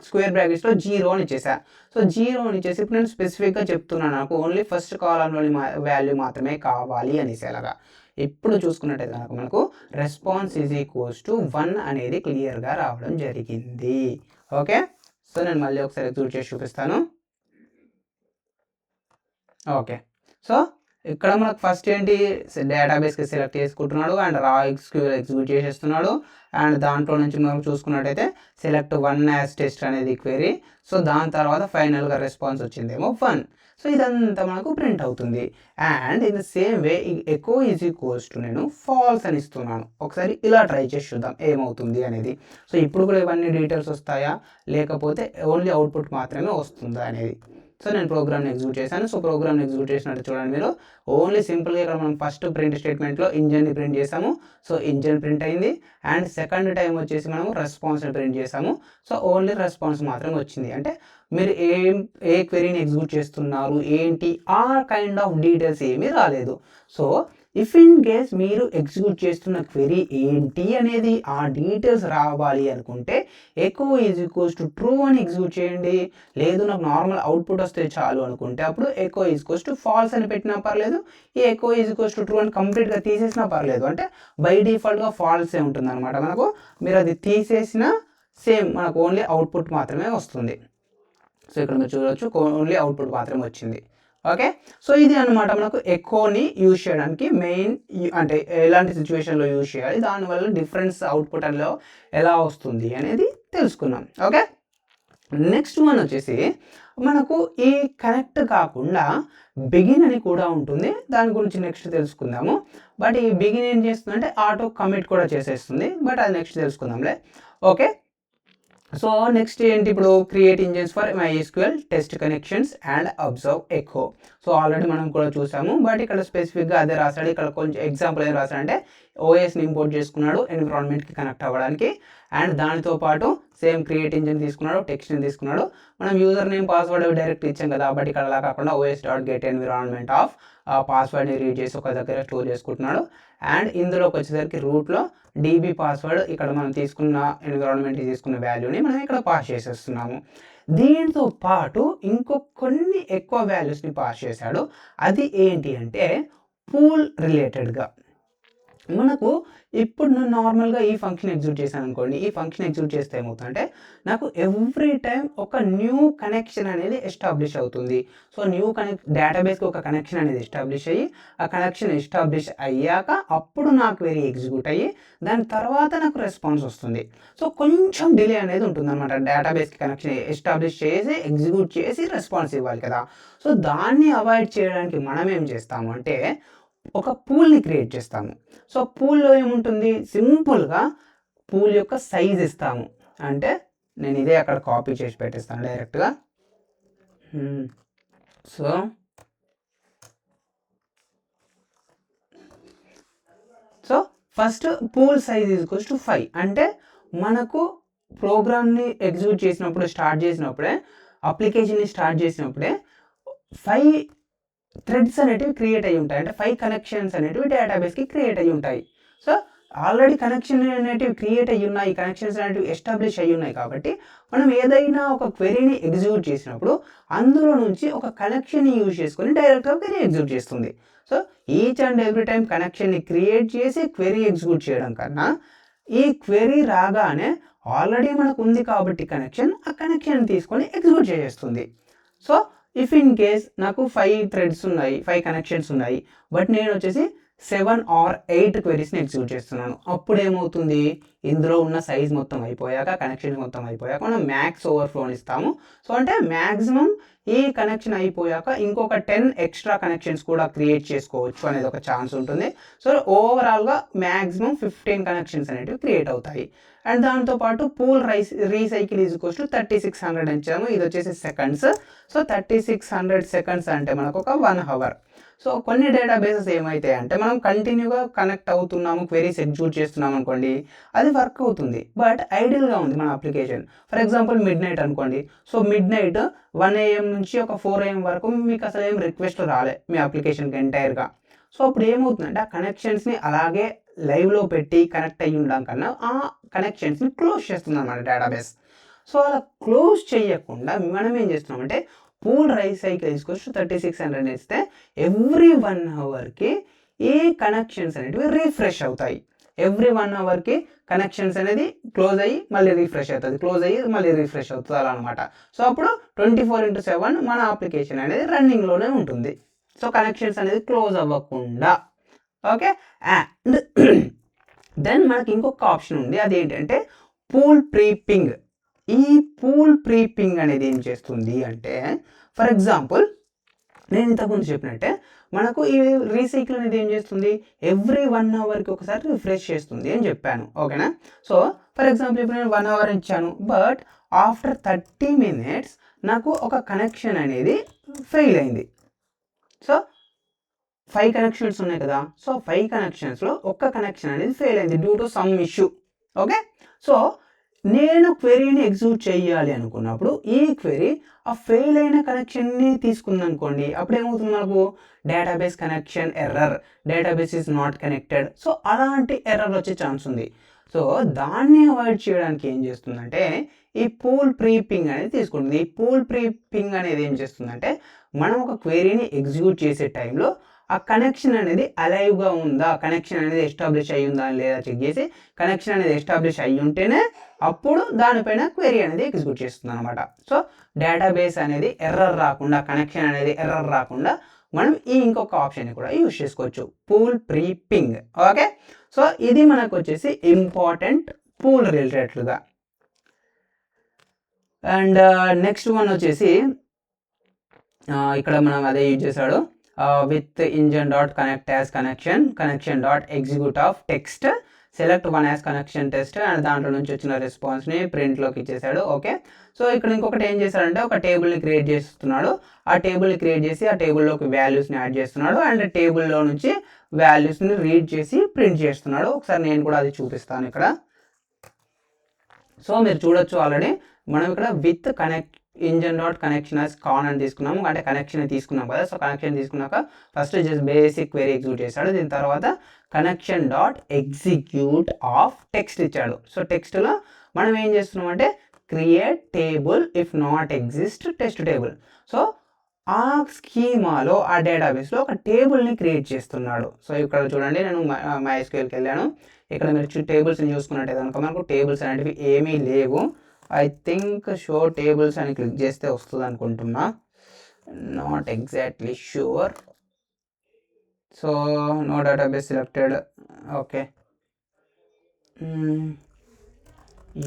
స్క్వేర్ బ్రాకెట్స్లో 0 అని ఇచ్చేసా. సో 0 అని ఇచ్చేసి ఇప్పుడు నేను స్పెసిఫిక్గా చెప్తున్నాను, నాకు ఓన్లీ ఫస్ట్ కాలంలోని వాల్యూ మాత్రమే కావాలి అనేసి. అలాగా ఇప్పుడు చూసుకున్నట్టయితే కనుక మనకు రెస్పాన్స్ =1 అనేది క్లియర్గా రావడం జరిగింది. ఓకే, సో నేను మళ్ళీ ఒకసారి ఎగ్జిక్యూట్ చేసి చూపిస్తాను. ఓకే, సో ఇక్కడ మనకు ఫస్ట్ ఏంటి, డేటాబేస్కి సెలెక్ట్ చేసుకుంటున్నాడు అండ్ రా SQL ఎగ్జిక్యూట్ చేసేస్తున్నాడు, అండ్ దాంట్లో నుంచి మనం చూసుకున్నట్టయితే సెలెక్ట్ 1 యాజ్ టెస్ట్ అనేది క్వెరీ. సో దాని తర్వాత ఫైనల్గా రెస్పాన్స్ వచ్చిందేమో 1. సో ఇదంతా మనకు ప్రింట్ అవుతుంది. And in the same way echo నేను ఫాల్స్ అని ఇస్తున్నాను. ఒకసారి ఇలా ట్రై చేసి చూద్దాం ఏమవుతుంది అనేది. సో ఇప్పుడు కూడా ఇవన్నీ డీటెయిల్స్ వస్తాయా, లేకపోతే ఓన్లీ అవుట్పుట్ మాత్రమే వస్తుందా అనేది. సో నేను ప్రోగ్రామ్ని ఎగ్జిక్యూట్ చేశాను. సో ప్రోగ్రామ్ని ఎగ్జిక్యూట్ చేసినట్టు చూడండి మీరు, ఓన్లీ సింపుల్గా ఇక్కడ మనం ఫస్ట్ ప్రింట్ స్టేట్మెంట్లో ఇంజన్ని ప్రింట్ చేసాము. సో ఇంజన్ ప్రింట్ అయింది, అండ్ సెకండ్ టైం వచ్చేసి మనము రెస్పాన్స్ని ప్రింట్ చేసాము. సో ఓన్లీ రెస్పాన్స్ మాత్రమే వచ్చింది. అంటే మీరు ఏ క్వెరీని ఎగ్జిక్యూట్ చేస్తున్నారు ఏంటి ఆ కైండ్ ఆఫ్ డీటెయిల్స్ ఏమీ రాలేదు. సో ఇఫ్ ఇన్ కేస్ మీరు ఎగ్జిక్యూట్ చేస్తున్న క్వెరీ ఏంటి అనేది ఆ డీటెయిల్స్ రావాలి అనుకుంటే ఎకో ట్రూ అని ఎగ్జిక్యూట్ చేయండి. లేదు నాకు నార్మల్ అవుట్పుట్ వస్తే చాలు అనుకుంటే అప్పుడు ఎకో ఫాల్స్ అని పెట్టినా పర్లేదు, ఈ ఎకో ట్రూ అని కంప్లీట్గా తీసేసినా పర్లేదు. అంటే బై డిఫాల్ట్గా ఫాల్సే ఉంటుంది అనమాట మనకు. మీరు అది తీసేసినా సేమ్ మనకు ఓన్లీ అవుట్పుట్ మాత్రమే వస్తుంది. సో ఇక్కడ మీరు చూడవచ్చు ఓన్లీ అవుట్పుట్ మాత్రమే వచ్చింది. ఓకే, సో ఇది అనమాట మనకు ఎకోని యూజ్ చేయడానికి మెయిన్, అంటే ఎలాంటి సిచ్యువేషన్లో యూజ్ చేయాలి, దానివల్ల డిఫరెన్స్ అవుట్పుట్లో ఎలా వస్తుంది అనేది తెలుసుకున్నాం. ఓకే, నెక్స్ట్ వన్ వచ్చేసి మనకు ఈ కనెక్ట్ కాకుండా బిగిన్ అని కూడా ఉంటుంది, దాని గురించి నెక్స్ట్ తెలుసుకుందాము. బట్ ఈ బిగిన్ ఏం చేస్తుందంటే ఆటో కమిట్ కూడా చేసేస్తుంది, బట్ అది నెక్స్ట్ తెలుసుకుందాంలే. ఓకే, సో నెక్స్ట్ ఏంటి ఇప్పుడు create engines for MySQL test connections and observe echo. So already మనం కూడా చూసాము, బట్ ఇక్కడ స్పెసిఫిక్గా అదే రాశాడు. ఇక్కడ కొంచెం ఎగ్జాంపుల్ ఏం రాశాడంటే ఓఎస్ని ఇంపోర్ట్ చేసుకున్నాడు ఎన్విరాన్మెంట్కి కనెక్ట్ అవ్వడానికి, అండ్ దానితో పాటు సేమ్ క్రియేట్ ఇంజిన్ తీసుకున్నాడు, టెక్స్ట్ని తీసుకున్నాడు. మనం యూజర్ నేమ్ పాస్వర్డ్ డైరెక్ట్ ఇచ్చాం కదా, బట్ ఇక్కడ అలా కాకుండా OS.get ఎన్విరాన్మెంట్ ఆఫ్ పాస్వర్డ్ని రీడ్ చేసి ఒక దగ్గర స్టోర్ చేసుకుంటున్నాడు. అండ్ ఇందులోకి వచ్చేసరికి రూట్లో DB పాస్వర్డ్ ఇక్కడ మనం తీసుకున్న ఎన్విరాన్మెంట్కి తీసుకున్న వాల్యూని మనం ఇక్కడ పాస్ చేసేస్తున్నాము. దీంతో పాటు కొన్ని ఎక్కువ వాల్యూస్ని పాస్ చేశాడు. అది ఏంటి అంటే పూల్ రిలేటెడ్గా మనకు ఇప్పుడు నేను నార్మల్గా ఈ ఫంక్షన్ ఎగ్జిక్యూట్ చేశాను అనుకోండి. ఈ ఫంక్షన్ ఎగ్జిక్యూట్ చేస్తే ఏమవుతుందంటే నాకు ఎవ్రీ టైం ఒక న్యూ కనెక్షన్ అనేది ఎస్టాబ్లిష్ అవుతుంది. సో న్యూ డేటాబేస్కి ఒక కనెక్షన్ అనేది ఎస్టాబ్లిష్ అయ్యి, ఆ కనెక్షన్ ఎస్టాబ్లిష్ అయ్యాక అప్పుడు నా క్వెరీ ఎగ్జిక్యూట్ అయ్యి దాని తర్వాత నాకు రెస్పాన్స్ వస్తుంది. సో కొంచెం డిలే అనేది ఉంటుంది అనమాట. డేటాబేస్కి కనెక్షన్ ఎస్టాబ్లిష్ చేసి ఎగ్జిక్యూట్ చేసి రెస్పాన్స్ ఇవ్వాలి కదా. సో దాన్ని అవాయిడ్ చేయడానికి మనం ఏం చేస్తాము అంటే ఒక పూల్ని క్రియేట్ చేస్తాము. సో పూల్లో ఏముంటుంది, సింపుల్గా పూల్ యొక్క సైజ్ ఇస్తాము. అంటే నేను ఇదే అక్కడ కాపీ చేసి పెట్టేస్తాను డైరెక్ట్గా. So first pool size equals to 5. అంటే మనకు ప్రోగ్రామ్ని ఎగ్జిక్యూట్ చేసినప్పుడు అప్లికేషన్ని స్టార్ట్ చేసినప్పుడే 5 థ్రెడ్స్ అనేటివి క్రియేట్ అయ్యి ఉంటాయి. అంటే 5 కనెక్షన్స్ అనేటివి డేటాబేస్కి క్రియేట్ అయ్యి ఉంటాయి. సో ఆల్రెడీ కనెక్షన్ అనేటివి క్రియేట్ అయ్యి ఉన్నాయి, కనెక్షన్స్ అనేటివి ఎస్టాబ్లిష్ అయ్యి ఉన్నాయి. కాబట్టి మనం ఏదైనా ఒక క్వెరీని ఎగ్జిక్యూట్ చేసినప్పుడు అందులో నుంచి ఒక కనెక్షన్ని యూజ్ చేసుకొని డైరెక్ట్గా క్వెరీ ఎగ్జిక్యూట్ చేస్తుంది. So each and every time కనెక్షన్ని క్రియేట్ చేసి క్వెరీ ఎగ్జిక్యూట్ చేయడం కన్నా ఈ క్వెరీ రాగానే ఆల్రెడీ మనకు ఉంది కాబట్టి ఆ కనెక్షన్ తీసుకొని ఎగ్జిక్యూట్ చేసేస్తుంది. సో ఇఫ్ ఇన్ కేస్ నాకు 5 థ్రెడ్స్ ఉన్నాయి, 5 కనెక్షన్స్ ఉన్నాయి, బట్ నేను వచ్చేసి 7 or 8 క్వెరీస్ని ఎగ్జిక్యూట్ చేస్తున్నాను. అప్పుడు ఏమవుతుంది, ఇందులో ఉన్న సైజ్ మొత్తం అయిపోయాక, కనెక్షన్ మొత్తం అయిపోయాక మనం మ్యాక్స్ ఓవర్ఫ్లోని ఇస్తాము. సో అంటే మ్యాక్సిమం ఈ కనెక్షన్ అయిపోయాక ఇంకొక 10 ఎక్స్ట్రా కనెక్షన్స్ కూడా క్రియేట్ చేసుకోవచ్చు అనేది ఒక ఛాన్స్ ఉంటుంది. సో ఓవరాల్గా మ్యాక్సిమం 15 కనెక్షన్స్ అనేటివి క్రియేట్ అవుతాయి. అండ్ దాంతోపాటు pool recycle is equals to 3600 ఇచ్చాము. ఇది వచ్చేసి సెకండ్స్. సో 3600 సెకండ్స్ అంటే మనకు ఒక 1 అవర్. సో కొన్ని డేటాబేసెస్ ఏమైతాయి అంటే మనం కంటిన్యూగా కనెక్ట్ అవుతున్నాము, క్వెరీస్ ఎగ్జిక్యూట్ చేస్తున్నాము అనుకోండి, అది వర్క్ అవుతుంది, బట్ ఐడియల్గా ఉంది మన అప్లికేషన్. ఫర్ ఎగ్జాంపుల్ మిడ్నైట్ అనుకోండి. సో మిడ్నైట్ 1 AM నుంచి ఒక 4 AM వరకు మీకు అసలు ఏం రిక్వెస్ట్ రాలే మీ అప్లికేషన్కి ఎంటైర్గా. సో అప్పుడు ఏమవుతుందంటే ఆ కనెక్షన్స్ని అలాగే లైవ్లో పెట్టి కనెక్ట్ అయ్యి ఉండడం కన్నా ఆ కనెక్షన్స్ని క్లోజ్ చేస్తుంది అన్నమాట డేటాబేస్. సో అలా క్లోజ్ చేయకుండా మనం ఏం చేస్తున్నామంటే పూల్ రీసైకిల్ ఈక్వల్స్ టు 3600 ఇస్తే ఎవ్రీ 1 అవర్కి ఈ కనెక్షన్స్ అనేటివి రీఫ్రెష్ అవుతాయి. ఎవ్రీ 1 అవర్కి కనెక్షన్స్ అనేది క్లోజ్ అయ్యి మళ్ళీ రీఫ్రెష్ అవుతుంది, క్లోజ్ అయ్యి మళ్ళీ రీఫ్రెష్ అవుతుంది అలా అనమాట. సో అప్పుడు 24/7 మన అప్లికేషన్ అనేది రన్నింగ్లోనే ఉంటుంది. సో కనెక్షన్స్ అనేది క్లోజ్ అవ్వకుండా. ఓకే, అండ్ దెన్ మనకి ఇంకొక ఆప్షన్ ఉంది, అదేంటంటే పూల్ ప్రీపింగ్. ఈ పూల్ ప్రీపింగ్ అనేది ఏం చేస్తుంది అంటే, ఫర్ ఎగ్జాంపుల్ నేను ఇంతకుముందు చెప్పినట్టే మనకు ఈ రీసైకిల్ అనేది ఏం చేస్తుంది, ఎవ్రీ 1 అవర్కి ఒకసారి రిఫ్రెష్ చేస్తుంది అని చెప్పాను. ఓకేనా. సో ఫర్ ఎగ్జాంపుల్ ఇప్పుడు నేను 1 అవర్ ఇచ్చాను, బట్ ఆఫ్టర్ 30 minutes నాకు ఒక కనెక్షన్ అనేది ఫెయిల్ అయింది. సో 5 కనెక్షన్స్ ఉన్నాయి కదా. సో 5 కనెక్షన్స్లో ఒక్క కనెక్షన్ అనేది ఫెయిల్ అయింది due to some issue. Okay. So నేను క్వెరీని ఎగ్జిక్యూట్ చేయాలి అనుకున్నప్పుడు ఈ క్వెరీ ఆ ఫెయిల్ అయిన కనెక్షన్ని తీసుకుంది అనుకోండి, అప్పుడు ఏమవుతుంది మనకు database connection error, database is not connected. So అలాంటి ఎర్రర్ వచ్చే ఛాన్స్ ఉంది. సో దాన్ని అవాయిడ్ చేయడానికి ఏం చేస్తుందంటే ఈ పూల్ ప్రీపింగ్ అనేది తీసుకుంటుంది. ఈ పూల్ ప్రీపింగ్ అనేది ఏం చేస్తుందంటే మనం ఒక క్వెరీని ఎగ్జిక్యూట్ చేసే టైంలో ఆ కనెక్షన్ అనేది అలైవ్గా ఉందా, కనెక్షన్ అనేది ఎస్టాబ్లిష్ అయ్యి ఉందా లేదా చెక్ చేసి కనెక్షన్ అనేది ఎస్టాబ్లిష్ అయ్యి ఉంటేనే అప్పుడు దానిపైన క్వెరీ అనేది ఎగ్జిక్యూట్ చేస్తుంది అనమాట. సో డేటాబేస్ అనేది ఎర్రర్ రాకుండా, కనెక్షన్ అనేది ఎర్రర్ రాకుండా మనం ఈ ఇంకొక ఆప్షన్ని కూడా యూజ్ చేసుకోవచ్చు, పూల్ ప్రీపింగ్. ఓకే. సో ఇది మనకు వచ్చేసి ఇంపార్టెంట్ పూల్ రిలేటెడ్గా. అండ్ నెక్స్ట్ వన్ వచ్చేసి ఇక్కడ మనం అదే యూజ్ చేశాడు, with engine.connect as connection dot execute of text select one as connection test and దాంట్లో నుంచి వచ్చిన రెస్పాన్స్ని ప్రింట్లోకి ఇచ్చేసాడు. ఓకే, సో ఇక్కడ ఇంకొకటి ఏం చేశాడంటే ఒక టేబుల్ని క్రియేట్ చేస్తున్నాడు. ఆ టేబుల్ని క్రియేట్ చేసి ఆ టేబుల్లోకి వాల్యూస్ని యాడ్ చేస్తున్నాడు అండ్ టేబుల్లో నుంచి వాల్యూస్ని రీడ్ చేసి ప్రింట్ చేస్తున్నాడు. ఒకసారి నేను కూడా అది చూపిస్తాను ఇక్కడ. సో మీరు చూడొచ్చు ఆల్రెడీ మనం ఇక్కడ with connect engine dot connection as కాన్ అని తీసుకున్నాము, అంటే కనెక్షన్ తీసుకున్నాం కదా. సో కనెక్షన్ తీసుకున్నాక first just basic query execute చేశాడు. దీని తర్వాత connection dot execute of text ఇచ్చాడు. సో టెక్స్ట్లో మనం ఏం చేస్తున్నాం అంటే create table if not exist test table. So ఆ స్కీమాలో ఆ డేటాబేస్లో ఒక టేబుల్ని క్రియేట్ చేస్తున్నాడు. సో ఇక్కడ చూడండి నేను MySQLకి వెళ్ళాను. ఇక్కడ మీరు టేబుల్స్ని చూసుకున్నట్టయితే కనుక మనకు టేబుల్స్ అనేటివి ఏమీ లేవు. ఐ థింక్ షో టేబుల్స్ అని క్లిక్ చేస్తే వస్తుంది అనుకుంటున్నా, not exactly sure. So no database selected. Okay,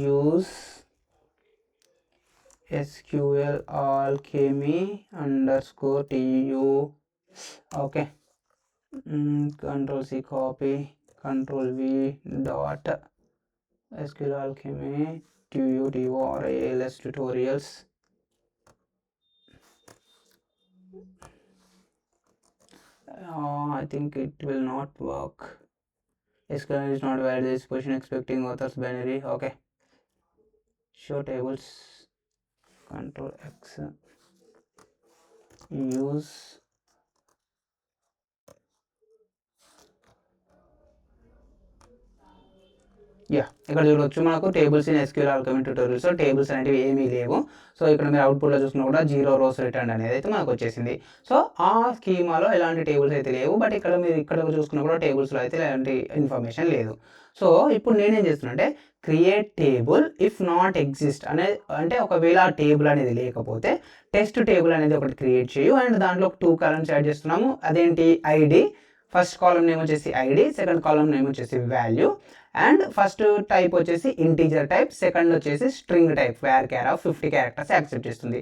use SQL alchemy _tu. Okay, Ctrl+C copy, Ctrl+V dot SQL alchemy tutorials tutorials. I think it will not work. SQL is not valid this position expecting authors binary. Okay, show tables, Ctrl+X, use ఇక్కడ చూడవచ్చు మనకు tables in SQL alchemy tutorials tables అనేవి ఏమీ లేవు. So ఇక్కడ మీరు అవుట్పుట్లో చూసుకున్నా కూడా 0 rows రిటర్న్ అనేది అయితే మనకు వచ్చేసింది. సో ఆ స్కీమాలో ఎలాంటి టేబుల్స్ అయితే లేవు, బట్ ఇక్కడ మీరు ఇక్కడ చూసుకున్నా కూడా టేబుల్స్లో అయితే ఎలాంటి ఇన్ఫర్మేషన్ లేదు. సో ఇప్పుడు నేనేం చేస్తున్నా అంటే create table if not exist అంటే ఒకవేళ ఆ టేబుల్ అనేది లేకపోతే టెస్ట్ టేబుల్ అనేది ఒకటి క్రియేట్ చేయు అండ్ దాంట్లో 2 కాలమ్స్ యాడ్ చేస్తున్నాము. అదేంటి ఐడి, ఫస్ట్ కాలమ్ నేమ్ వచ్చేసి ఐడి, సెకండ్ కాలమ్ నేమ్ వచ్చేసి వాల్యూ అండ్ ఫస్ట్ టైప్ వచ్చేసి ఇంటీజర్ టైప్, సెకండ్ వచ్చేసి string type varchar of 50 characters accept చేస్తుంది.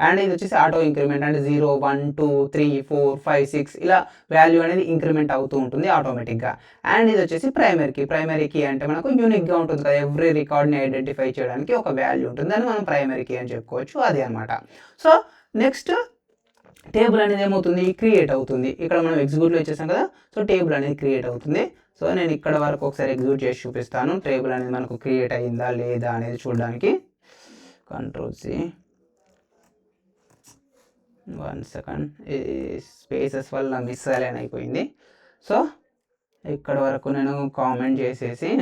అండ్ ఇది వచ్చేసి ఆటో ఇంక్రిమెంట్ అంటే 0 1 2 3 4 5 6 ఇలా వాల్యూ అనేది ఇంక్రిమెంట్ అవుతూ ఉంటుంది ఆటోమేటిక్గా. అండ్ ఇది వచ్చేసి ప్రైమరీ కీ అంటే మనకు యూనిక్గా ఉంటుంది కదా, ఎవ్రీ రికార్డ్ని ఐడెంటిఫై చేయడానికి ఒక వాల్యూ ఉంటుంది, దాన్ని మనం ప్రైమరీ కీ అని చెప్పుకోవచ్చు, అది అనమాట. సో నెక్స్ట్ టేబుల్ అనేది ఏమవుతుంది, క్రియేట్ అవుతుంది. ఇక్కడ మనం ఎగ్జిక్యూట్లో ఇచ్చేసాం కదా, సో టేబుల్ అనేది క్రియేట్ అవుతుంది. సో నేను ఇక్కడ వరకు ఒకసారి ఎగ్జిక్యూట్ చేసి చూపిస్తాను టేబుల్ అనేది మనకు క్రియేట్ అయ్యిందా లేదా అనేది చూడడానికి. Ctrl+C, 1 సెకండ్, ఈ స్పేసెస్ వల్ల మిస్ అలైన్ అయిపోయింది. సో ఇక్కడ వరకు నేను కామెంట్ చేసేసి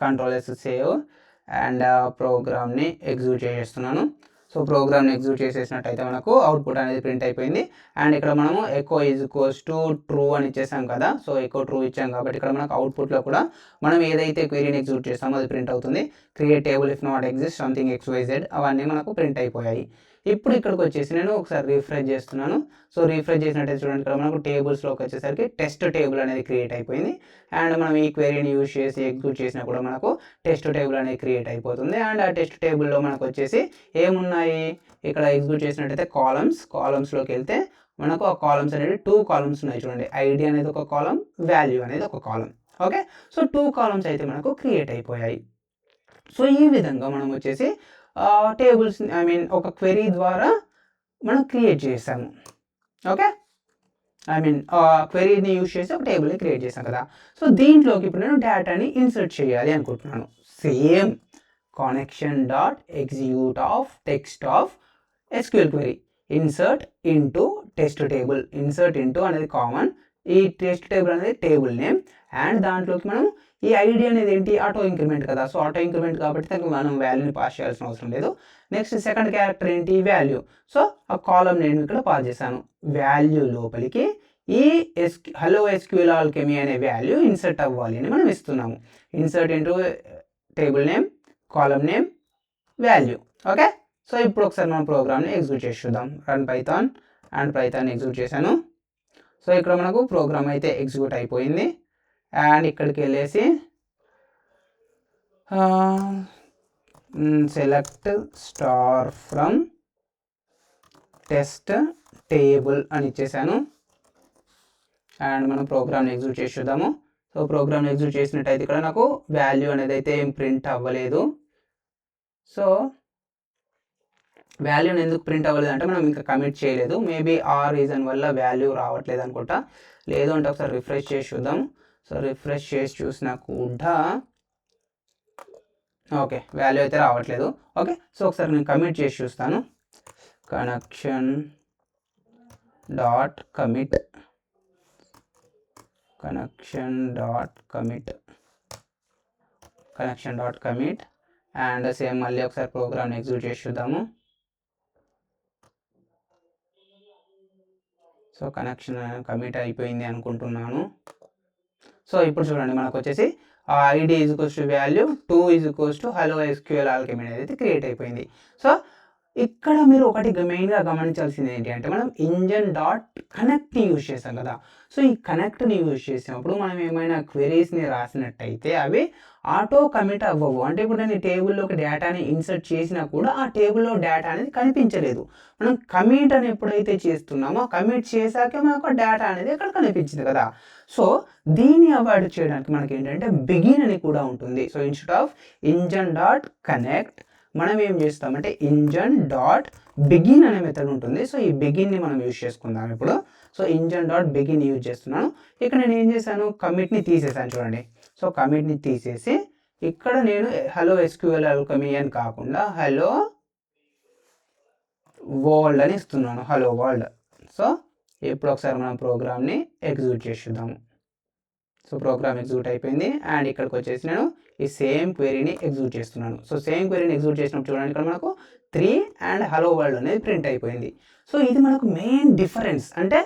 Ctrl+S సేవ్ అండ్ ప్రోగ్రామ్ని ఎగ్జిక్యూట్ చేసేస్తున్నాను. సో ప్రోగ్రామ్ని ఎగ్జిక్యూట్ చేసేసినట్టయితే మనకు అవుట్పుట్ అనేది ప్రింట్ అయిపోయింది. అండ్ ఇక్కడ మనము ఎకో ఈజ్ ట్రూ అని ఇచ్చేసాం కదా, సో ఎకో ట్రూ ఇచ్చాం కాబట్టి ఇక్కడ మనకు అవుట్పుట్లో కూడా మనం ఏదైతే క్వెరీని ఎగ్జిక్యూట్ చేస్తామో అది ప్రింట్ అవుతుంది. Create table if not exist something XYZ అవన్నీ మనకు ప్రింట్ అయిపోయాయి. ఇప్పుడు ఇక్కడికి వచ్చేసి నేను ఒకసారి రీఫ్రెష్ చేస్తున్నాను. సో రీఫ్రెష్ చేసినట్టయితే చూడండి ఇక్కడ మనకు టేబుల్స్లోకి వచ్చేసరికి టెస్ట్ టేబుల్ అనేది క్రియేట్ అయిపోయింది. అండ్ మనం ఈ క్వెరీని యూజ్ చేసి ఎగ్జిక్యూట్ చేసినా కూడా మనకు టెస్ట్ టేబుల్ అనేది క్రియేట్ అయిపోతుంది. అండ్ ఆ టెస్ట్ టేబుల్లో మనకు వచ్చేసి ఏమున్నాయి, ఇక్కడ ఎగ్జిక్యూట్ చేసినట్టయితే కాలమ్స్లోకి వెళ్తే మనకు ఆ కాలమ్స్ అనేది 2 కాలమ్స్ ఉన్నాయి చూడండి, ఐడి అనేది ఒక కాలం, వాల్యూ అనేది ఒక కాలం. ఓకే, సో 2 కాలమ్స్ అయితే మనకు క్రియేట్ అయిపోయాయి. సో ఈ విధంగా మనం వచ్చేసి టేబుల్స్ ఒక క్వెరీ ద్వారా మనం క్రియేట్ చేసాము. ఓకే, క్వెరీని యూజ్ చేసి ఒక టేబుల్ని క్రియేట్ చేసాం కదా. సో దీంట్లోకి ఇప్పుడు నేను డేటాని ఇన్సర్ట్ చేయాలి అనుకుంటున్నాను. Same connection dot execute of text of SQL query insert into test table. Insert into అనేది కామన్, ఈ టెస్ట్ టేబుల్ అనేది టేబుల్ నేమ్ అండ్ దాంట్లోకి మనం ఈ ఐడి అనేది ఏంటి, ఆటో ఇంక్రిమెంట్ కదా, సో ఆటో ఇంక్రిమెంట్ కాబట్టి దానికి మనం వాల్యూని పాస్ చేయాల్సిన అవసరం లేదు. నెక్స్ట్ సెకండ్ క్యారెక్టర్ ఏంటి, వాల్యూ. సో ఆ కాలం నేను ఇక్కడ పాస్ చేశాను. వాల్యూ లోపలికి ఈ హలో SQL alchemy అనే వాల్యూ ఇన్సర్ట్ అవ్వాలి అని మనం ఇస్తున్నాము. ఇన్సర్ట్ ఇంటూ టేబుల్ నేమ్, కాలం నేమ్, వాల్యూ. ఓకే, సో ఇప్పుడు ఒకసారి మనం ప్రోగ్రామ్ని ఎగ్జిక్యూట్ చేసి చూద్దాం. Run Python and Python execute చేశాను. సో ఇక్కడ మనకు ప్రోగ్రామ్ అయితే ఎగ్జిక్యూట్ అయిపోయింది. అండ్ ఇక్కడికి వెళ్ళేసి select star from test table అని ఇచ్చేసాను. అండ్ మనం ప్రోగ్రామ్ని ఎగ్జిక్యూట్ చేసి చూద్దాము. సో ప్రోగ్రామ్ ఎగ్జిక్యూట్ చేసినట్టయితే ఇక్కడ నాకు వాల్యూ అనేది అయితే ఏం ప్రింట్ అవ్వలేదు. సో వాల్యూని ఎందుకు ప్రింట్ అవ్వలేదు అంటే మనం ఇంకా కమిట్ చేయలేదు. మేబీ ఆ రీజన్ వల్ల వాల్యూ రావట్లేదు అనుకుంటా. లేదు అంటే ఒకసారి రిఫ్రెష్ చేసి చూద్దాం. సో రిఫ్రెష్ చేసి చూసినా కూడా ఓకే వాల్యూ అయితే రావట్లేదు. ఓకే సో ఒకసారి నేను కమిట్ చేసి చూస్తాను. Connection dot commit and same మళ్ళీ ఒకసారి ప్రోగ్రామ్ని ఎగ్జిక్యూట్ చేసి చూద్దాము. సో కనెక్షన్ కమిట్ అయిపోయింది అనుకుంటున్నాను. సో ఇప్పుడు చూడండి మనకు వచ్చేసి ID is equals to value 2 is equals to hello SQL Alchemy అనేది క్రియేట్ అయిపోయింది. సో ఇక్కడ మీరు ఒకటి మెయిన్గా గమనించాల్సింది ఏంటి అంటే మనం ఇంజన్ డాట్ కనెక్ట్ని యూజ్ చేసాం కదా. సో ఈ కనెక్ట్ని యూజ్ చేసినప్పుడు మనం ఏమైనా క్వెరీస్ని రాసినట్టయితే అవి ఆటో కమిట్ అవ్వవు. అంటే ఇప్పుడు నేను టేబుల్లోకి డేటాని ఇన్సర్ట్ చేసినా కూడా ఆ టేబుల్లో డేటా అనేది కనిపించలేదు. మనం కమిట్ అని ఎప్పుడైతే చేస్తున్నామో కమిట్ చేశాకే మనకు డేటా అనేది అక్కడ కనిపించింది కదా. సో దీన్ని అవాయిడ్ చేయడానికి మనకి ఏంటంటే బిగిన్ అని కూడా ఉంటుంది. So instead of engine dot connect మనం ఏం చేస్తామంటే ఇంజన్ డాట్ బిగిన్ అనే మెథడ్ ఉంటుంది. సో ఈ బిగిన్ని మనం యూజ్ చేసుకుందాం ఇప్పుడు. So engine dot begin use చేస్తున్నాను. ఇక్కడ నేను ఏం చేశాను, కమిట్ని తీసేసాను చూడండి. సో కమిట్ని తీసేసి ఇక్కడ నేను హలో ఎస్క్యూఎల్ ఆల్కెమీ అని కాకుండా హలో వరల్డ్ అని ఇస్తున్నాను, హలో వరల్డ్. సో ఇప్పుడు ఒకసారి మనం ప్రోగ్రామ్ని ఎగ్జిక్యూట్ చేద్దాము. సో ప్రోగ్రామ్ ఎగ్జిక్యూట్ అయిపోయింది అండ్ ఇక్కడికి వచ్చేసి నేను ఈ సేమ్ క్వెరీని ఎగ్జిక్యూట్ చేస్తున్నాను. సో సేమ్ క్వెరీని ఎగ్జిక్యూట్ చేసినప్పుడు చూడండి ఇక్కడ మనకు 3 అండ్ హలో వరల్డ్ అనేది ప్రింట్ అయిపోయింది. సో ఇది మనకు మెయిన్ డిఫరెన్స్. అంటే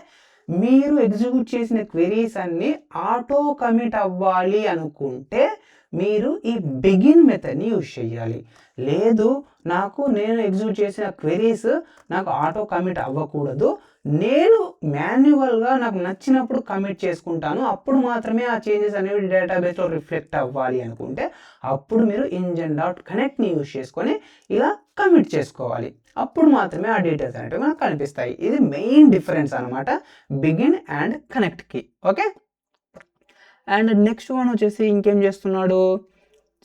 మీరు ఎగ్జిక్యూట్ చేసిన క్వెరీస్ అన్నీ ఆటో కమిట్ అవ్వాలి అనుకుంటే మీరు ఈ బిగిన్ మెథడ్ని యూజ్ చేయాలి. లేదు నేను ఎగ్జిక్యూట్ చేసిన క్వెరీస్ నాకు ఆటో కమిట్ అవ్వకూడదు, నేను మాన్యువల్గా నాకు నచ్చినప్పుడు కమిట్ చేసుకుంటాను, అప్పుడు మాత్రమే ఆ చేంజెస్ అనేవి డేటాబేస్లో రిఫ్లెక్ట్ అవ్వాలి అనుకుంటే అప్పుడు మీరు ఇంజన్ డాట్ కనెక్ట్ని యూజ్ చేసుకొని ఇలా కమిట్ చేసుకోవాలి. అప్పుడు మాత్రమే ఆ డీటెయిల్స్ అనేవి మనకు కనిపిస్తాయి. ఇది మెయిన్ డిఫరెన్స్ అనమాట బిగిన్ అండ్ కనెక్ట్కి. ఓకే అండ్ నెక్స్ట్ వన్ వచ్చేసి ఇంకేం చేస్తున్నాడు,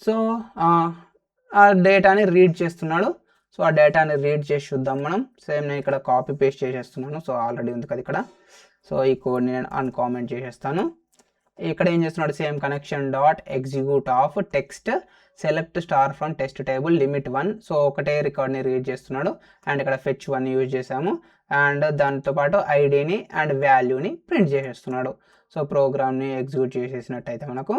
సో ఆ డేటాని రీడ్ చేస్తున్నాడు. సో ఆ డేటాని రీడ్ చేసి చూద్దాం మనం. సేమ్ నేను ఇక్కడ కాపీ పేస్ట్ చేసేస్తున్నాను. సో ఆల్రెడీ ఉంది కదా ఇక్కడ. సో ఈ కోడ్ని నేను అన్కామెంట్ చేసేస్తాను. ఇక్కడ ఏం చేస్తున్నాడు, same connection dot execute of text select star from test table limit 1. So ఒకటే రికార్డ్ని రీడ్ చేస్తున్నాడు అండ్ ఇక్కడ ఫెచ్ 1 యూజ్ చేసాము అండ్ దాంతోపాటు ఐడిని అండ్ వాల్యూని ప్రింట్ చేసేస్తున్నాడు. సో ప్రోగ్రామ్ని ఎగ్జిక్యూట్ చేసేసినట్టయితే మనకు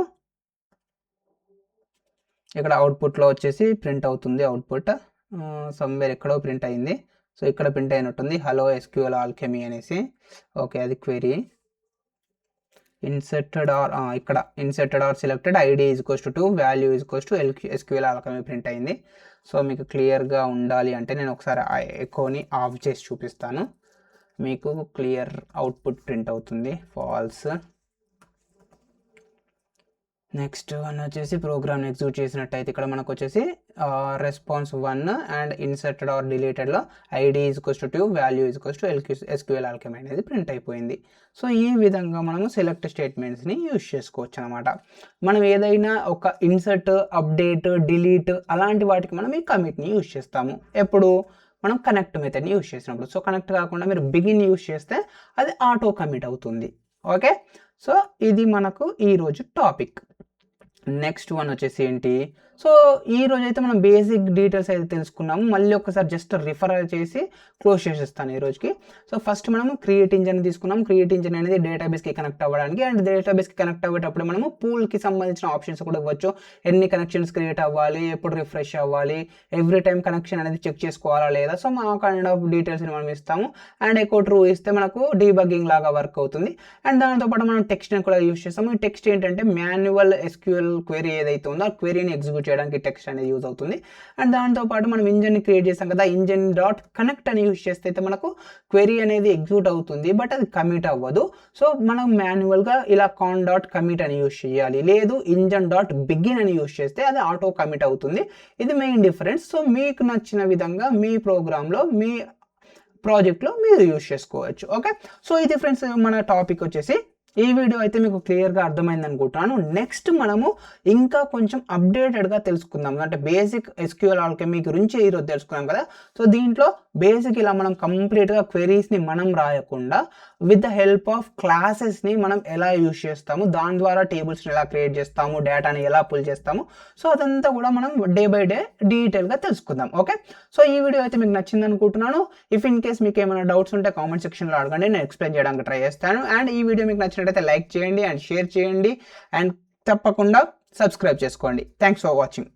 ఇక్కడ అవుట్పుట్లో వచ్చేసి ప్రింట్ అవుతుంది. అవుట్పుట్ సమ్వేర్ ఎక్కడో ప్రింట్ అయింది. సో ఇక్కడ ప్రింట్ అయినట్టుంది హలో ఎస్క్యూఎల్ ఆల్కెమీ అనేసి. ఓకే అది క్వెరీ ఇన్సర్టెడ్ ఆర్ ఇక్కడ inserted or selected ID is equals to 2 value is equals to SQL Alchemy print అయింది. సో మీకు క్లియర్గా ఉండాలి అంటే నేను ఒకసారి ఎకోని ఆఫ్ చేసి చూపిస్తాను, మీకు క్లియర్ అవుట్పుట్ ప్రింట్ అవుతుంది ఫాల్స్. నెక్స్ట్ వన్ వచ్చేసి ప్రోగ్రామ్ ఎగ్జిక్యూట్ చేసినట్టయితే ఇక్కడ మనకు వచ్చేసి రెస్పాన్స్ 1 అండ్ ఇన్సర్టెడ్ ఆర్ డిలీటెడ్లో ID is equals to 2 value is equals to SQL Alchemy అనేది ప్రింట్ అయిపోయింది. సో ఈ విధంగా మనము సెలెక్ట్ స్టేట్మెంట్స్ని యూజ్ చేసుకోవచ్చు అనమాట. మనం ఏదైనా ఒక ఇన్సర్ట్ అప్డేట్ డిలీట్ అలాంటి వాటికి మనం ఈ కమిట్ని యూజ్ చేస్తాము. ఎప్పుడు మనం కనెక్ట్ మెథడ్ని యూజ్ చేసినప్పుడు. సో కనెక్ట్ కాకుండా మీరు బిగిన్ యూజ్ చేస్తే అది ఆటో కమిట్ అవుతుంది. ఓకే సో ఇది మనకు ఈరోజు టాపిక్. నెక్స్ట్ వన్ వచ్చేసి ఏంటి, సో ఈరోజు అయితే మనం బేసిక్ డీటెయిల్స్ అయితే తెలుసుకున్నాము. మళ్ళీ ఒకసారి జస్ట్ రిఫర్ చేసి క్లోజ్ చేసేస్తాను ఈ రోజుకి. సో ఫస్ట్ మనము క్రియేట్ ఇంజన్ తీసుకున్నాం. క్రియేట్ ఇంజన్ అనేది డేటాబేస్కి కనెక్ట్ అవ్వడానికి అండ్ డేటాబేస్కి కనెక్ట్ అవ్వేటప్పుడు మనము పూల్కి సంబంధించిన ఆప్షన్స్ కూడా ఇవ్వచ్చు. ఎన్ని కనెక్షన్స్ క్రియేట్ అవ్వాలి, ఎప్పుడు రిఫ్రెష్ అవ్వాలి, ఎవ్రీ టైం కనెక్షన్ అనేది చెక్ చేసుకోవాలా లేదా, సో మా కైండ్ ఆఫ్ డీటెయిల్స్ని మనం ఇస్తాము. అండ్ ఎక్కువ ట్రూ ఇస్తే మనకు డీబగ్గింగ్ లాగా వర్క్ అవుతుంది. అండ్ దాంతోపాటు మనం టెక్స్ట్ని కూడా యూజ్ చేస్తాము. ఈ టెక్స్ట్ ఏంటంటే మాన్యువల్ ఎస్క్యూఎల్ క్వెరీ ఏదైతే ఉందో ఆ క్వెరీని ఎగ్జిక్యూట్ చేయడానికి టెక్స్ట్ అనేది యూజ్ అవుతుంది. అండ్ దాంతోపాటు మనం ఇంజన్ని క్రియేట్ చేస్తాం కదా, ఇంజన్ డాట్ కనెక్ట్ అని యూజ్ చేస్తే అయితే మనకు క్వెరీ అనేది ఎగ్జిక్యూట్ అవుతుంది, బట్ అది కమిట్ అవ్వదు. సో మనం మాన్యువల్గా ఇలా కాన్ డాట్ కమిట్ అని యూజ్ చేయాలి. లేదు ఇంజన్ డాట్ బిగిన్ అని యూజ్ చేస్తే అది ఆటో కమిట్ అవుతుంది. ఇది మెయిన్ డిఫరెన్స్. సో మీకు నచ్చిన విధంగా మీ ప్రోగ్రాంలో మీ ప్రాజెక్ట్లో మీరు యూజ్ చేసుకోవచ్చు. ఓకే సో ఇది ఫ్రెండ్స్ మన టాపిక్ వచ్చేసి. ఈ వీడియో అయితే మీకు క్లియర్గా అర్థమైంది అనుకుంటున్నాను. నెక్స్ట్ మనము ఇంకా కొంచెం అప్డేటెడ్గా తెలుసుకుందాం. అంటే బేసిక్ SQL ఆల్కెమీ గురించి ఈరోజు తెలుసుకున్నాం కదా. సో దీంట్లో బేసిక్ ఇలా మనం కంప్లీట్గా క్వెరీస్ని మనం రాయకుండా విత్ ద హెల్ప్ ఆఫ్ క్లాసెస్ని మనం ఎలా యూజ్ చేస్తాము, దాని ద్వారా టేబుల్స్ని ఎలా క్రియేట్ చేస్తాము, డేటాని ఎలా పుల్ చేస్తాము, సో అదంతా కూడా మనం డే బై డే డీటెయిల్గా తెలుసుకుందాం. ఓకే, సో ఈ వీడియో అయితే మీకు నచ్చింది అనుకుంటున్నాను. ఇఫ్ ఇన్ కేస్ మీకు ఏమైనా డౌట్స్ ఉంటే కామెంట్ సెక్షన్లో అడగండి, నేను ఎక్స్ప్లెయిన్ చేయడానికి ట్రై చేస్తాను. అండ్ ఈ వీడియో మీకు నచ్చినట్టయితే లైక్ చేయండి అండ్ షేర్ చేయండి అండ్ తప్పకుండా సబ్స్క్రైబ్ చేసుకోండి. Thanks for watching.